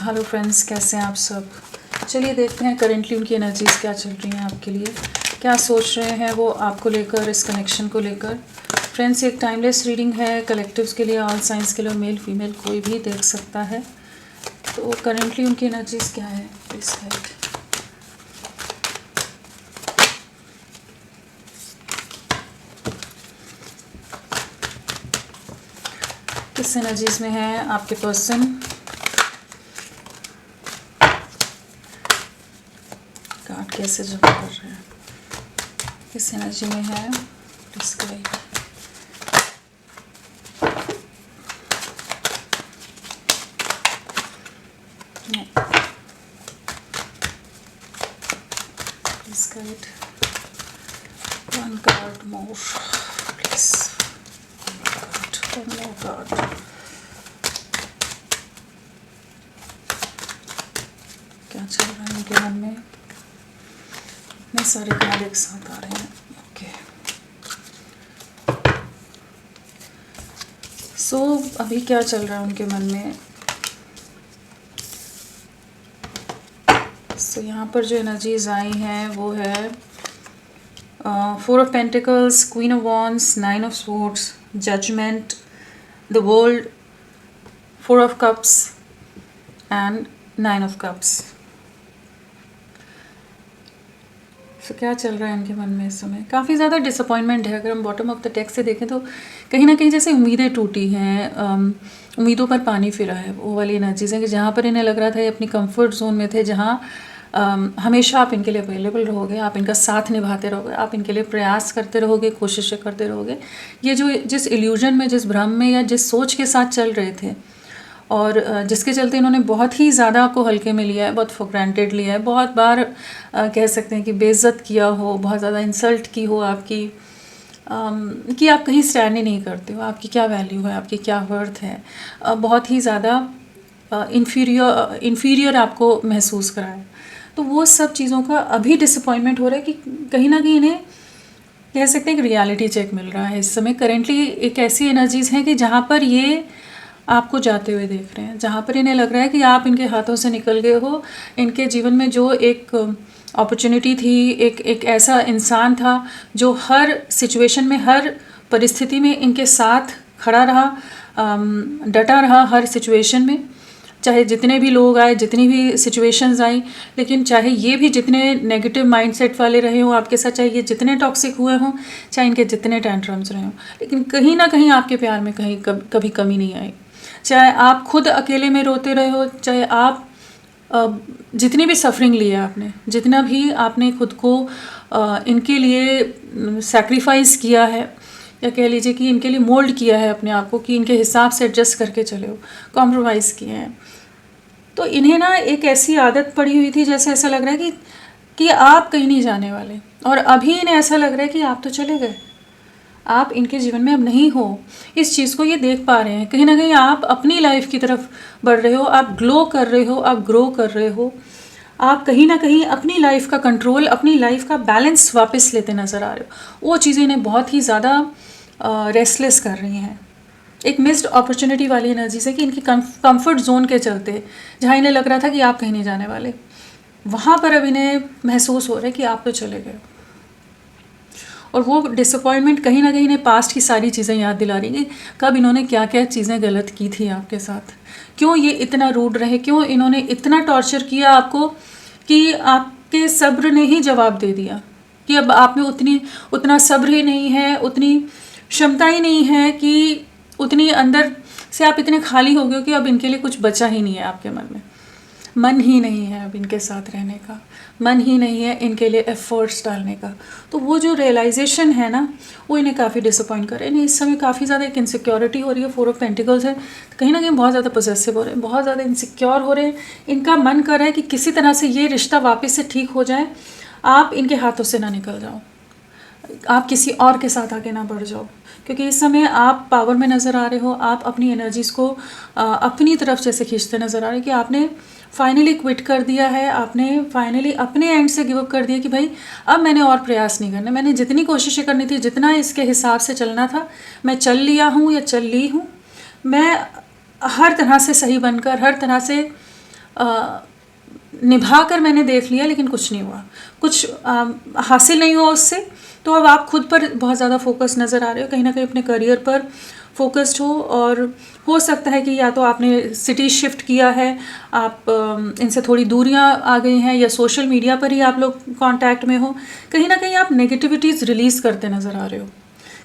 Hello friends, कैसे हैं आप सब। चलिए देखते हैं करेंटली उनकी एनर्जीज़ क्या चल रही हैं आपके लिए, क्या सोच रहे हैं वो आपको लेकर, इस कनेक्शन को लेकर। फ्रेंड्स, एक टाइमलेस रीडिंग है कलेक्टिव्स के लिए, ऑल साइंस के लिए, मेल फीमेल कोई भी देख सकता है। तो करेंटली उनकी एनर्जीज़ क्या है प्लीज़ हेल्प। किस एनर्जीज़ में है आपके पर्सन, कार्ड कैसे जमा कर रहे हैं, किस एनर्जी में है, describe. Describe one card more please, one more card. क्या चल रहा है उनके मन में, इतने सारे कार्ड एक साथ आ रहे हैं। ओके, सो अभी क्या चल रहा है उनके मन में। सो यहाँ पर जो एनर्जीज आई हैं वो है 4 of pentacles, queen of wands, 9 of swords, judgement, the world, 4 of cups and 9 of cups. तो क्या चल रहा है उनके मन में इस समय, काफ़ी ज़्यादा डिसअपॉइंटमेंट है। अगर हम बॉटम ऑफ द टेक्स्ट से देखें तो कहीं ना कहीं जैसे उम्मीदें टूटी हैं, उम्मीदों पर पानी फिरा है, वो वाली एनर्जीज हैं कि जहाँ पर इन्हें लग रहा था ये अपनी कंफर्ट जोन में थे, जहाँ हमेशा आप इनके लिए अवेलेबल रहोगे, आप इनका साथ निभाते रहोगे, आप इनके लिए प्रयास करते रहोगे, कोशिशें करते रहोगे। ये जो जिस इल्यूजन में, जिस भ्रम में या जिस सोच के साथ चल रहे थे और जिसके चलते इन्होंने बहुत ही ज़्यादा आपको हल्के में लिया है, बहुत फॉर ग्रांटेड लिया है, बहुत बार कह सकते हैं कि बेइज्जत किया हो, बहुत ज़्यादा इंसल्ट की हो आपकी, कि आप कहीं स्टैंड ही नहीं करते हो, आपकी क्या वैल्यू है, आपकी क्या वर्थ है, बहुत ही ज़्यादा इन्फीरियर आपको महसूस कराया। तो वो सब चीज़ों का अभी डिसअपॉइंटमेंट हो रहा है कि कहीं ना कहीं इन्हें कह सकते हैं कि रियलिटी चेक मिल रहा है इस समय। करेंटली एक ऐसी एनर्जीज़ हैं कि जहाँ पर ये आपको जाते हुए देख रहे हैं, जहाँ पर इन्हें लग रहा है कि आप इनके हाथों से निकल गए हो। इनके जीवन में जो एक अपॉर्चुनिटी थी, एक ऐसा इंसान था जो हर सिचुएशन में, हर परिस्थिति में इनके साथ खड़ा रहा, डटा रहा हर सिचुएशन में, चाहे जितने भी लोग आए, जितनी भी सिचुएशंस आई, लेकिन चाहे ये भी जितने नेगेटिव माइंडसेट वाले रहे हों आपके साथ, चाहे ये जितने टॉक्सिक हुए हों, चाहे इनके जितने टेंट्रम्स रहे हों, लेकिन कहीं ना कहीं आपके प्यार में कहीं कभी कमी नहीं आई। चाहे आप खुद अकेले में रोते रहे हो, चाहे आप जितनी भी सफरिंग ली है आपने, जितना भी आपने खुद को इनके लिए सैक्रिफाइस किया है, या कह लीजिए कि इनके लिए मोल्ड किया है अपने आप को कि इनके हिसाब से एडजस्ट करके चले हो, कॉम्प्रोमाइज़ किए हैं, तो इन्हें ना एक ऐसी आदत पड़ी हुई थी, जैसे ऐसा लग रहा है कि आप कहीं नहीं जाने वाले, और अभी इन्हें ऐसा लग रहा है कि आप तो चले गए, आप इनके जीवन में अब नहीं हो। इस चीज़ को ये देख पा रहे हैं, कहीं ना कहीं आप अपनी लाइफ की तरफ बढ़ रहे हो, आप ग्लो कर रहे हो, आप ग्रो कर रहे हो, आप कहीं ना कहीं अपनी लाइफ का कंट्रोल, अपनी लाइफ का बैलेंस वापस लेते नज़र आ रहे हो। वो चीज़ें इन्हें बहुत ही ज़्यादा रेस्टलेस कर रही हैं। एक मिस्ड अपॉर्चुनिटी वाली एनर्जी से कि इनकी कंफर्ट जोन के चलते, जहाँ इन्हें लग रहा था कि आप कहीं नहीं जाने वाले, वहाँ पर अब इन्हें महसूस हो रहा है कि आप तो चले गए। और वो डिसअपॉइंटमेंट कहीं ना कहीं इन्हें पास्ट की सारी चीज़ें याद दिला रही हैं, कब इन्होंने क्या क्या चीज़ें गलत की थी आपके साथ, क्यों ये इतना रूड रहे, क्यों इन्होंने इतना टॉर्चर किया आपको कि आपके सब्र ने ही जवाब दे दिया कि अब आप में उतना सब्र ही नहीं है, उतनी क्षमता ही नहीं है, कि उतनी अंदर से आप इतने खाली हो गए हो कि अब इनके लिए कुछ बचा ही नहीं है आपके मन में, मन ही नहीं है अब इनके साथ रहने का, मन ही नहीं है इनके लिए एफर्ट्स डालने का। तो वो जो रियलाइजेशन है ना, वो इन्हें काफ़ी डिसअपॉइंट कर रहे हैं। इस समय काफ़ी ज़्यादा एक इनसिक्योरिटी हो रही है, 4 ऑफ पेंटिकल्स है, कहीं ना कहीं बहुत ज़्यादा पॉसेसिव हो रहे हैं, बहुत ज़्यादा इनसिक्योर हो रहे हैं। इनका मन कर रहा है कि किसी तरह से ये रिश्ता वापस से ठीक हो जाए, आप इनके हाथों से ना निकल जाओ, आप किसी और के साथ आगे ना बढ़ जाओ, क्योंकि इस समय आप पावर में नज़र आ रहे हो, आप अपनी एनर्जीज़ को अपनी तरफ जैसे खींचते नज़र आ रहे हैं कि आपने फाइनली क्विट कर दिया है, आपने फाइनली अपने एंड से गिव अप कर दिया कि भाई अब मैंने और प्रयास नहीं करना, मैंने जितनी कोशिशें करनी थी, जितना इसके हिसाब से चलना था, मैं चल लिया हूँ या चल ली हूँ। मैं हर तरह से सही बनकर, हर तरह से निभा कर मैंने देख लिया लेकिन कुछ नहीं हुआ, कुछ हासिल नहीं हुआ उससे, तो अब आप खुद पर बहुत ज़्यादा फोकस नज़र आ रहे हो, कहीं ना कहीं अपने करियर पर फोकस्ड हो। और हो सकता है कि या तो आपने सिटी शिफ्ट किया है, आप इनसे थोड़ी दूरियां आ गई हैं, या सोशल मीडिया पर ही आप लोग कांटेक्ट में हो। कहीं ना कहीं आप नेगेटिविटीज़ रिलीज़ करते नज़र आ रहे हो,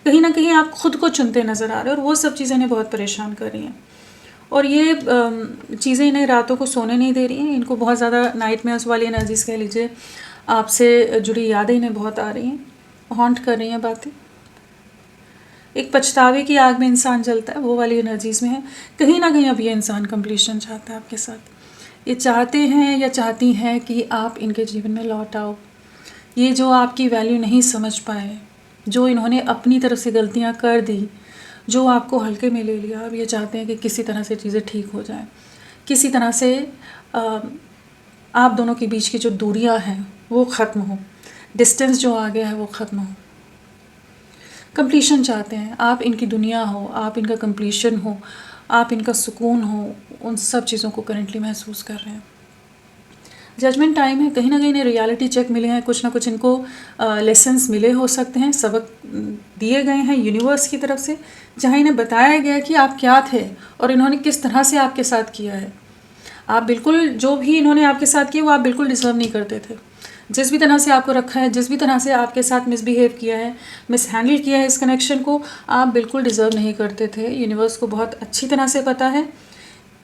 कहीं ना कहीं आप खुद को चुनते नज़र आ रहे हो, और वो सब चीज़ें इन्हें बहुत परेशान कर रही हैं। और ये चीज़ें इन्हें रातों को सोने नहीं दे रही हैं, इनको बहुत ज़्यादा नाइटमेयर्स वाली एनर्जीज़ कह लीजिए, आपसे जुड़ी यादें इन्हें बहुत आ रही हैं, हॉन्ट कर रही हैं बातें। एक पछतावे की आग में इंसान जलता है, वो वाली एनर्जीज़ में है। कहीं ना कहीं अब ये इंसान कंप्लीशन चाहता है आपके साथ। ये चाहते हैं या चाहती हैं कि आप इनके जीवन में लौट आओ। ये जो आपकी वैल्यू नहीं समझ पाए, जो इन्होंने अपनी तरफ से गलतियां कर दी, जो आपको हल्के में ले लिया, अब ये चाहते हैं कि किसी तरह से चीज़ें ठीक हो जाएं, किसी तरह से आप दोनों के बीच की जो दूरियां हैं वो ख़त्म हो, डिस्टेंस जो आ गया है वो ख़त्म हो। कंप्लीशन चाहते हैं, आप इनकी दुनिया हो, आप इनका कंप्लीशन हो, आप इनका सुकून हो, उन सब चीज़ों को करेंटली महसूस कर रहे हैं। जजमेंट टाइम है, कहीं ना कहीं इन्हें रियलिटी चेक मिले हैं, कुछ ना कुछ इनको लेसन्स मिले हो सकते हैं, सबक दिए गए हैं यूनिवर्स की तरफ से, जहाँ इन्हें बताया गया कि आप क्या थे और इन्होंने किस तरह से आपके साथ किया है। आप बिल्कुल, जो भी इन्होंने आपके साथ किया वो आप बिल्कुल डिज़र्व नहीं करते थे। जिस भी तरह से आपको रखा है, जिस भी तरह से आपके साथ मिसबिहेव किया है, मिसहैंडल किया है इस कनेक्शन को, आप बिल्कुल डिज़र्व नहीं करते थे। यूनिवर्स को बहुत अच्छी तरह से पता है।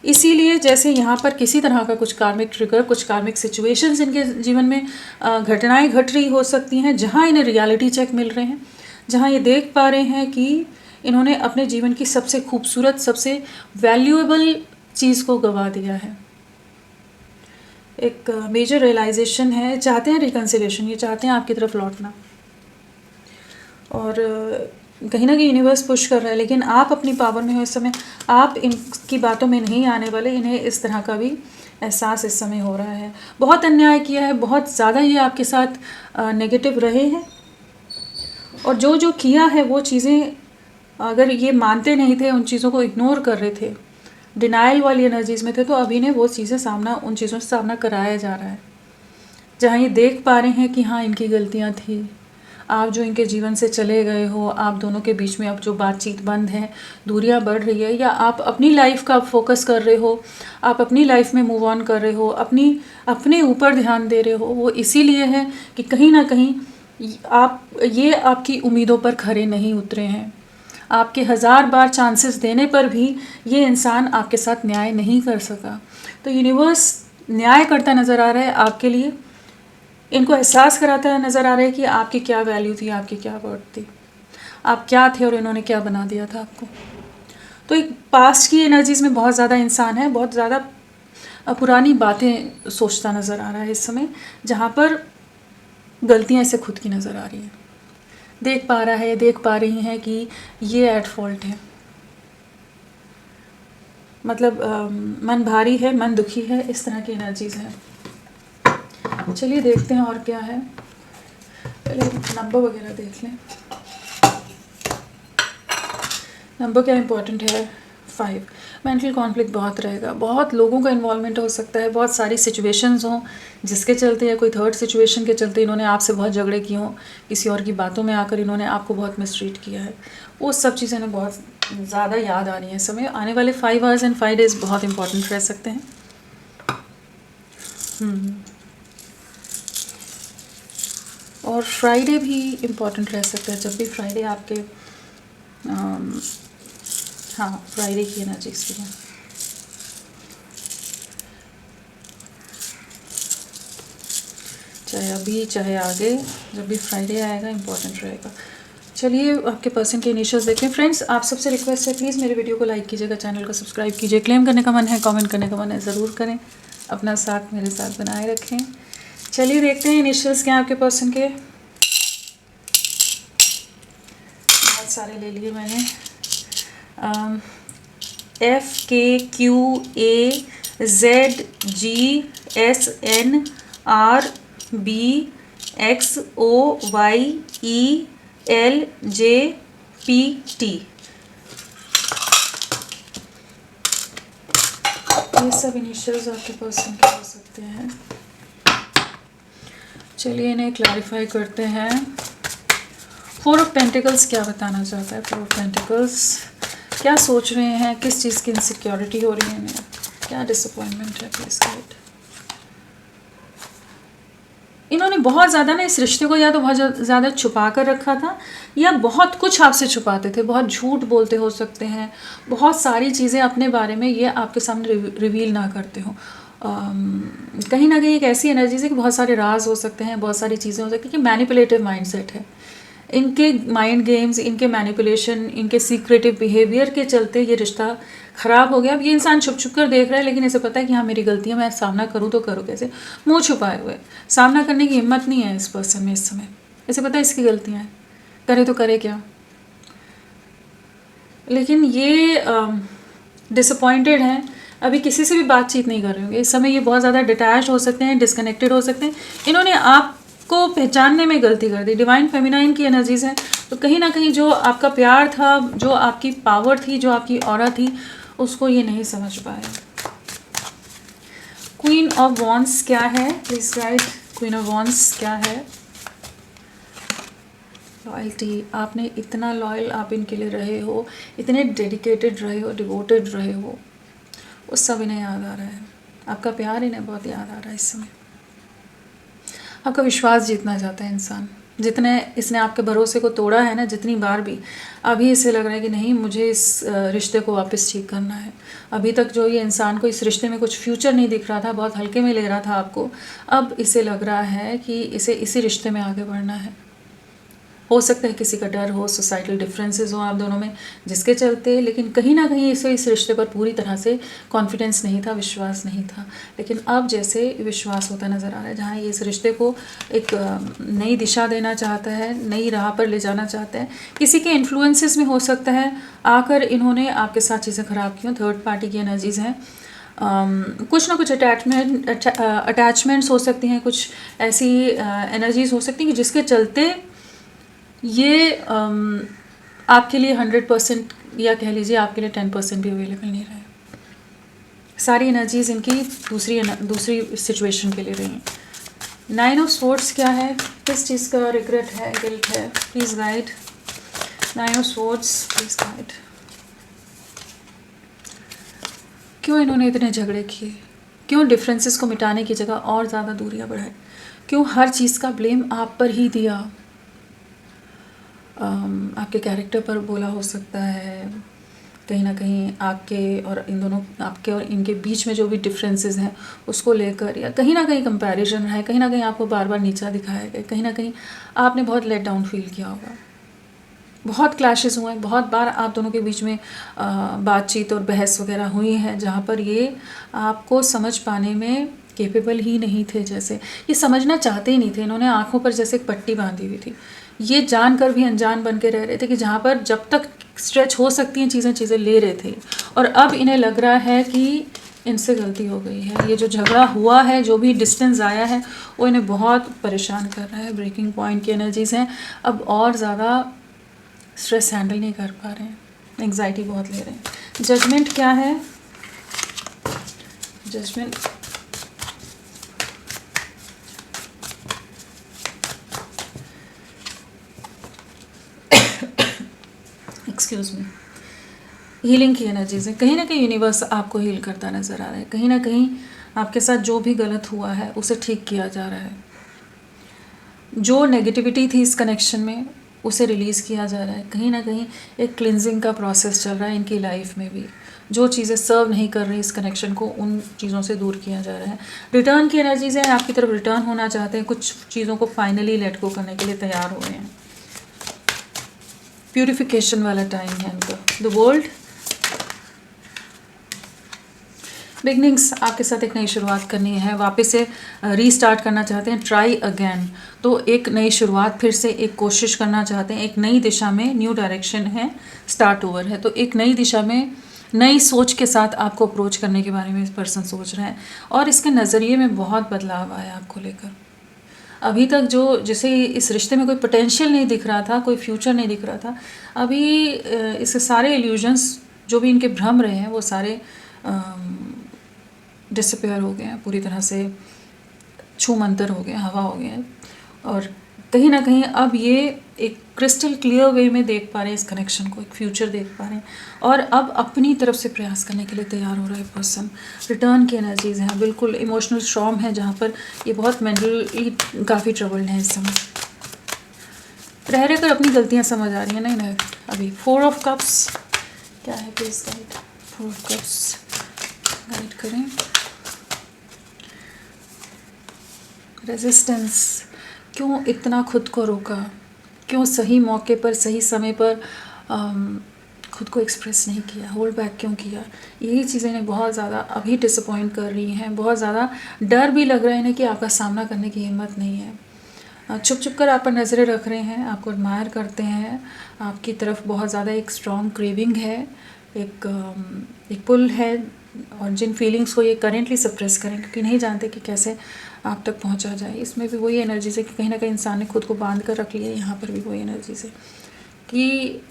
इसीलिए जैसे यहाँ पर किसी तरह का कुछ कार्मिक ट्रिगर, कुछ कार्मिक सिचुएशंस इनके जीवन में घटनाएं घट रही हो सकती हैं, जहाँ इन्हें रियलिटी चेक मिल रहे हैं, जहाँ ये देख पा रहे हैं कि इन्होंने अपने जीवन की सबसे खूबसूरत, सबसे वैल्यूएबल चीज़ को गंवा दिया है। एक मेजर रियलाइजेशन है, चाहते हैं रिकन्सिलेशन, ये चाहते हैं आपकी तरफ लौटना, और कहीं ना कहीं यूनिवर्स पुश कर रहा है, लेकिन आप अपनी पावर में हो इस समय, आप इनकी बातों में नहीं आने वाले। इन्हें इस तरह का भी एहसास इस समय हो रहा है, बहुत अन्याय किया है, बहुत ज़्यादा ये आपके साथ नेगेटिव रहे हैं, और जो जो किया है वो चीज़ें अगर ये मानते नहीं थे, उन चीज़ों को इग्नोर कर रहे थे, डिनाइल वाली एनर्जीज़ में थे, तो अभी ने वो चीज़ें उन चीज़ों से सामना कराया जा रहा है, जहाँ ये देख पा रहे हैं कि हाँ इनकी गलतियाँ थी। आप जो इनके जीवन से चले गए हो, आप दोनों के बीच में अब जो बातचीत बंद है, दूरियां बढ़ रही है, या आप अपनी लाइफ का फोकस कर रहे हो, आप अपनी लाइफ में मूव ऑन कर रहे हो, अपने ऊपर ध्यान दे रहे हो, वो इसीलिए है कि कहीं ना कहीं ये आपकी उम्मीदों पर खरे नहीं उतरे हैं। आपके 1000 बार चांसेस देने पर भी ये इंसान आपके साथ न्याय नहीं कर सका। तो यूनिवर्स न्याय करता नज़र आ रहा है आपके लिए, इनको एहसास कराता है नज़र आ रहा है कि आपकी क्या वैल्यू थी, आपकी क्या वर्थ थी, आप क्या थे और इन्होंने क्या बना दिया था आपको। तो एक पास्ट की एनर्जीज़ में बहुत ज़्यादा इंसान है, बहुत ज़्यादा पुरानी बातें सोचता नज़र आ रहा है इस समय, जहाँ पर गलतियाँ इसे खुद की नज़र आ रही हैं। देख पा रहा है, देख पा रही हैं कि ये एट फॉल्ट है, मतलब मन भारी है, मन दुखी है, इस तरह की एनर्जीज़ हैं। चलिए देखते हैं और क्या है, पहले नंबर वगैरह देख लें। नंबर क्या इम्पोर्टेंट है, 5। मेंटल कॉन्फ्लिक्ट बहुत रहेगा, बहुत लोगों का इन्वॉल्वमेंट हो सकता है, बहुत सारी सिचुएशंस हों जिसके चलते, या कोई थर्ड सिचुएशन के चलते इन्होंने आपसे बहुत झगड़े किए हों, किसी और की बातों में आकर इन्होंने आपको बहुत मिसट्रीट किया है। वो सब चीज़ें ना बहुत ज़्यादा याद आ रही हैं इस समय। आने वाले 5 आवर्स एंड 5 डेज़ बहुत इंपॉर्टेंट रह सकते हैं। और फ्राइडे भी इम्पॉर्टेंट रह सकता है, जब भी फ्राइडे आपके हाँ फ्राइडे की एनर्जीज भी हैं। चाहे अभी चाहे आगे, जब भी फ्राइडे आएगा इम्पॉर्टेंट रहेगा। चलिए आपके पर्सन के इनिशियल्स देखें। फ्रेंड्स, आप सबसे रिक्वेस्ट है प्लीज़ मेरे वीडियो को लाइक कीजिएगा, चैनल को सब्सक्राइब कीजिए, क्लेम करने का मन है, कमेंट करने का मन है, ज़रूर करें, अपना साथ मेरे साथ बनाए रखें। चलिए देखते हैं इनिशियल्स क्या हैं आपके पर्सन के। बहुत सारे ले लिए मैंने। FKQAZGSNRBXOYELJPT। ये सब इनिशियल्स आपके पर्सन के हो सकते हैं। चलिए इन्हें क्लैरिफाई करते हैं। 4 ऑफ पेंटिकल्स क्या बताना चाहता है? 4 ऑफ पेंटिकल्स क्या सोच रहे हैं? किस चीज़ की इनसिक्योरिटी हो रही है इन्हें? क्या डिसअपॉइंटमेंट है प्लीज गाइड? इन्होंने बहुत ज़्यादा ना इस रिश्ते को या तो बहुत ज़्यादा छुपा कर रखा था, या बहुत कुछ आपसे छुपाते थे, बहुत झूठ बोलते हो सकते हैं, बहुत सारी चीज़ें अपने बारे में ये आपके सामने रिवील ना करते हो। कहीं ना कहीं एक ऐसी एनर्जी है कि बहुत सारे राज हो सकते हैं, बहुत सारी चीज़ें हो सकती हैं कि मैनिपुलेटिव माइंडसेट है इनके। माइंड गेम्स, इनके मैनिपुलेशन, इनके सीक्रेटिव बिहेवियर के चलते ये रिश्ता ख़राब हो गया। अब ये इंसान छुप छुप कर देख रहा है, लेकिन इसे पता है कि हाँ मेरी गलतियाँ, मैं सामना करूँ तो करूँ कैसे? मुंह छुपाए हुए, सामना करने की हिम्मत नहीं है इस पर्सन में इस समय। इसे पता है इसकी गलतियाँ हैं, करे तो करे क्या। लेकिन ये डिसअपॉइंटेड हैं, अभी किसी से भी बातचीत नहीं कर रहे होंगे इस समय। ये बहुत ज़्यादा डिटैच हो सकते हैं, डिस्कनेक्टेड हो सकते हैं। इन्होंने आपको पहचानने में गलती कर दी। डिवाइन फेमिनाइन की एनर्जीज हैं, तो कहीं ना कहीं जो आपका प्यार था, जो आपकी पावर थी, जो आपकी ऑरा थी, उसको ये नहीं समझ पाए। क्वीन ऑफ वॉन्ड्स क्या है please guide? Queen of wands क्या है? लॉयल्टी। आपने इतना लॉयल आप इनके लिए रहे हो, इतने डेडिकेटेड रहे हो, डिवोटेड रहे हो, वो सब इन्हें याद आ रहा है। आपका प्यार इन्हें बहुत याद आ रहा है इस समय। आपका विश्वास जीतना चाहता है इंसान। जितने इसने आपके भरोसे को तोड़ा है ना, जितनी बार भी, अभी इसे लग रहा है कि नहीं, मुझे इस रिश्ते को वापस ठीक करना है। अभी तक जो ये इंसान को इस रिश्ते में कुछ फ्यूचर नहीं दिख रहा था, बहुत हल्के में ले रहा था आपको, अब इसे लग रहा है कि इसे इसी रिश्ते में आगे बढ़ना है। हो सकता है किसी का डर हो, सोसाइटल डिफरेंसेस हो आप दोनों में, जिसके चलते, लेकिन कहीं ना कहीं इसे इस रिश्ते पर पूरी तरह से कॉन्फिडेंस नहीं था, विश्वास नहीं था। लेकिन अब जैसे विश्वास होता नज़र आ रहा है, जहाँ ये इस रिश्ते को एक नई दिशा देना चाहता है, नई राह पर ले जाना चाहता है। किसी के इन्फ्लुएंसेस में हो सकता है आकर इन्होंने आपके साथ चीज़ें ख़राब की हों। थर्ड पार्टी की एनर्जीज़ हैं। कुछ ना कुछ अटैचमेंट्स हो सकती हैं, कुछ ऐसी एनर्जीज़ हो सकती हैं कि जिसके चलते ये आपके लिए 100%, या कह लीजिए आपके लिए 10% भी अवेलेबल नहीं रहे। सारी एनर्जीज इनकी दूसरी सिचुएशन के लिए रही। 9 ऑफ स्वॉर्ड्स क्या है? किस चीज़ का रिग्रेट है, गिल्ट है? Please guide. 9 of swords please guide. क्यों इन्होंने इतने झगड़े किए? क्यों डिफरेंसेस को मिटाने की जगह और ज़्यादा दूरियां बढ़ाई? क्यों हर चीज़ का ब्लेम आप पर ही दिया? आपके कैरेक्टर पर बोला हो सकता है, कहीं ना कहीं आपके और इन दोनों, आपके और इनके बीच में जो भी डिफरेंसेस हैं उसको लेकर, या कहीं ना कहीं कंपैरिजन है, कहीं ना कहीं आपको बार बार नीचा दिखाया गया, कहीं ना कहीं आपने बहुत लेट डाउन फील किया होगा। बहुत क्लैशेस हुए हैं, बहुत बार आप दोनों के बीच में बातचीत और बहस वगैरह हुई है, जहाँ पर ये आपको समझ पाने में केपेबल ही नहीं थे। जैसे ये समझना चाहते ही नहीं थे। इन्होंने आंखों पर जैसे एक पट्टी बांधी हुई थी। ये जानकर भी अनजान बन के रह रहे थे कि जहाँ पर जब तक स्ट्रेच हो सकती हैं चीज़ें ले रहे थे, और अब इन्हें लग रहा है कि इनसे गलती हो गई है। ये जो झगड़ा हुआ है, जो भी डिस्टेंस आया है, वो इन्हें बहुत परेशान कर रहा है। ब्रेकिंग पॉइंट की एनर्जीज़ हैं। अब और ज़्यादा स्ट्रेस हैंडल नहीं कर पा रहे हैं, एंग्जाइटी बहुत ले रहे हैं। जजमेंट क्या है? Judgement excuse me. हीलिंग की एनर्जीज है। कहीं ना कहीं यूनिवर्स आपको हील करता नज़र आ रहा है। कहीं ना कहीं आपके साथ जो भी गलत हुआ है उसे ठीक किया जा रहा है। जो नेगेटिविटी थी इस कनेक्शन में उसे रिलीज़ किया जा रहा है। कहीं ना कहीं एक क्लिनजिंग का प्रोसेस चल रहा है इनकी लाइफ में भी। जो चीज़ें सर्व नहीं कर रही इस कनेक्शन को, उन चीज़ों से दूर किया जा रहा है। रिटर्न की एनर्जीज हैं, आपकी तरफ रिटर्न होना चाहते हैं, कुछ चीज़ों को फाइनली लेट गो करने के लिए तैयार हो रहे हैं। प्यूरिफिकेशन वाला टाइम है इनका। द वर्ल्ड, बिगनिंग्स, आपके साथ एक नई शुरुआत करनी है, वापस से रीस्टार्ट करना चाहते हैं, ट्राई अगेन। तो एक नई शुरुआत, फिर से एक कोशिश करना चाहते हैं, एक नई दिशा में, न्यू डायरेक्शन है, स्टार्ट ओवर है। तो एक नई दिशा में नई सोच के साथ आपको अप्रोच करने के बारे में इस पर्सन सोच रहे हैं, और इसके नज़रिए में बहुत बदलाव आया आपको लेकर। अभी तक जो जैसे इस रिश्ते में कोई पोटेंशियल नहीं दिख रहा था, कोई फ्यूचर नहीं दिख रहा था, अभी इसके सारे इल्यूजन्स जो भी इनके भ्रम रहे हैं वो सारे डिसअपेयर हो गए हैं, पूरी तरह से छूमंतर हो गए, हवा हो गए हैं। और कहीं ना कहीं अब ये एक क्रिस्टल क्लियर वे में देख पा रहे हैं इस कनेक्शन को, एक फ्यूचर देख पा रहे हैं, और अब अपनी तरफ से प्रयास करने के लिए तैयार हो रहा है पर्सन। रिटर्न की एनर्जीज हैं, बिल्कुल इमोशनल स्ट्रॉन्ग है, जहाँ पर ये बहुत मेंटली काफ़ी ट्रबल्ड हैं इस समय। रह कर अपनी गलतियाँ समझ आ रही हैं। नहीं अभी 4 ऑफ कप्स क्या है, please guide. 4 of cups guide करें। रेजिस्टेंस, क्यों इतना खुद को रोका, क्यों सही मौके पर सही समय पर खुद को एक्सप्रेस नहीं किया, होल्ड बैक क्यों किया। यही चीज़ें इन्हें बहुत ज़्यादा अभी डिसअपॉइंट कर रही हैं। बहुत ज़्यादा डर भी लग रहा है इन्हें कि आपका सामना करने की हिम्मत नहीं है। छुप छुप कर आप पर नज़रें रख रहे हैं, आपको एडमायर करते हैं, आपकी तरफ बहुत ज़्यादा एक स्ट्रॉन्ग क्रेविंग है, एक पुल है, और जिन फीलिंग्स को ये करेंटली सप्रेस करें क्योंकि नहीं जानते कि कैसे आप तक पहुंचा जाए। इसमें भी वही एनर्जी है कि कहीं ना कहीं इंसान ने खुद को बांध कर रख लिया है। यहाँ पर भी वही एनर्जी है कि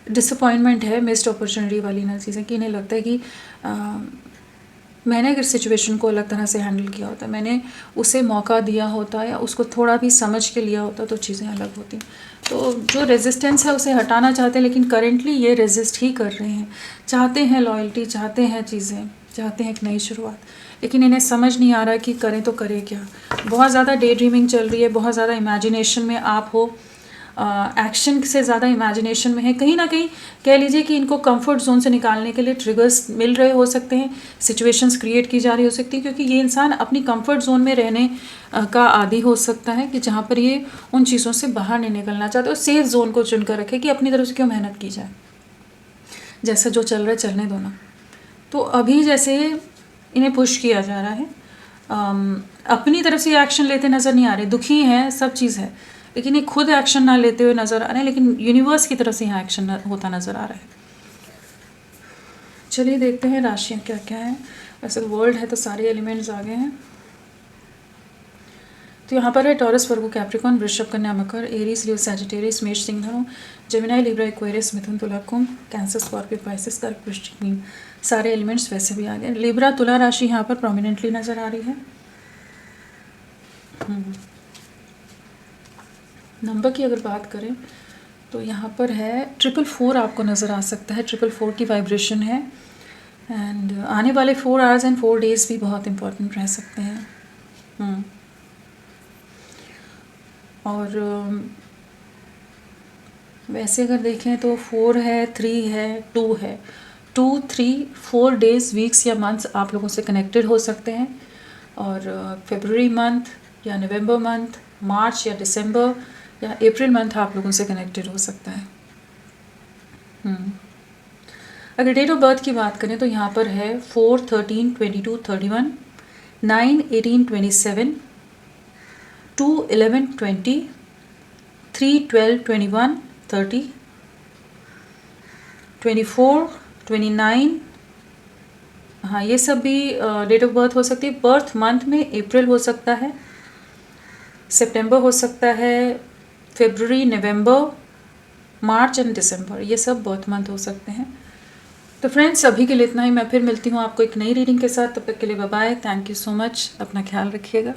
डिसअपॉइंटमेंट है, मिस्ड अपॉर्चुनिटी वाली एनर्जी है कि इन्हें लगता है कि मैंने अगर सिचुएशन को अलग तरह से हैंडल किया होता, मैंने उसे मौका दिया होता या उसको थोड़ा भी समझ के लिया होता तो चीज़ें अलग होती। तो जो रेजिस्टेंस है उसे हटाना चाहते हैं, लेकिन करेंटली ये रेजिस्ट ही कर रहे हैं। चाहते हैं लॉयल्टी, चाहते हैं चीज़ें, चाहते हैं एक नई शुरुआत, लेकिन इन्हें समझ नहीं आ रहा कि करें तो करें क्या। बहुत ज़्यादा डे ड्रीमिंग चल रही है, बहुत ज़्यादा इमेजिनेशन में आप हो, एक्शन से ज़्यादा इमेजिनेशन में है। कहीं ना कहीं कह लीजिए कि इनको कंफर्ट जोन से निकालने के लिए ट्रिगर्स मिल रहे हो सकते हैं, सिचुएशंस क्रिएट की जा रही हो सकती है, क्योंकि ये इंसान अपनी कंफर्ट जोन में रहने का आदी हो सकता है कि जहाँ पर ये उन चीज़ों से बाहर नहीं निकलना चाहते और सेफ जोन को चुनकर रखे कि अपनी तरफ से क्यों मेहनत की जाए, जैसा जो चल रहा है चलने दो ना। तो अभी जैसे इन्हें पुश किया जा रहा है, अपनी तरफ से एक्शन लेते नज़र नहीं आ रहे, दुखी हैं, सब चीज़ है, लेकिन ये खुद एक्शन ना लेते हुए नज़र आ रहे हैं, लेकिन यूनिवर्स की तरफ से यहाँ एक्शन होता नज़र आ रहा है। चलिए देखते हैं राशियाँ क्या क्या हैं। वैसे वर्ल्ड है तो सारे एलिमेंट्स आ गए हैं। तो यहाँ पर है टॉरस, वर्गो, कैप्रिकॉन, वृषभ, कन्या, मकर, एरीज, लियो, सैजिटेरियस, मेष, सिंह, धनु, जेमिनी, लिब्रा, एक्वेरियस, मिथुन, तुला, कुंभ, कैंसर, स्कॉर्पियो, पाइसेस, कर्क, वृश्चिक, मीन, सारे एलिमेंट्स वैसे भी आ गए। लिब्रा, तुला राशि यहाँ पर प्रोमिनेंटली नज़र आ रही है। नंबर की अगर बात करें तो यहाँ पर है 444 आपको नज़र आ सकता है। 444 की वाइब्रेशन है, एंड आने वाले 4 आवर्स एंड 4 डेज भी बहुत इंपॉर्टेंट रह सकते हैं। और वैसे अगर देखें तो 4 है, 3 है, 2 है। 2, 3, 4 डेज, वीक्स या मंथ्स आप लोगों से कनेक्टेड हो सकते हैं। और फरवरी मंथ या नवंबर मंथ, मार्च या दिसंबर या अप्रैल मंथ आप लोगों से कनेक्टेड हो सकता है। अगर डेट ऑफ बर्थ की बात करें तो यहाँ पर है 4, 13, 22, 31, 9, 18, 27, 2, 11, 20, 3, 12, 21, 30, 24, 29। हाँ, ये सब भी डेट ऑफ बर्थ हो सकती है। बर्थ मंथ में अप्रैल हो सकता है, सितंबर हो सकता है, फरवरी, नवंबर, मार्च एंड दिसंबर, ये सब बर्थ मंथ हो सकते हैं। तो फ्रेंड्स, अभी के लिए इतना ही। मैं फिर मिलती हूँ आपको एक नई रीडिंग के साथ। तब तक के लिए bye bye. Thank you so much. अपना ख्याल रखिएगा।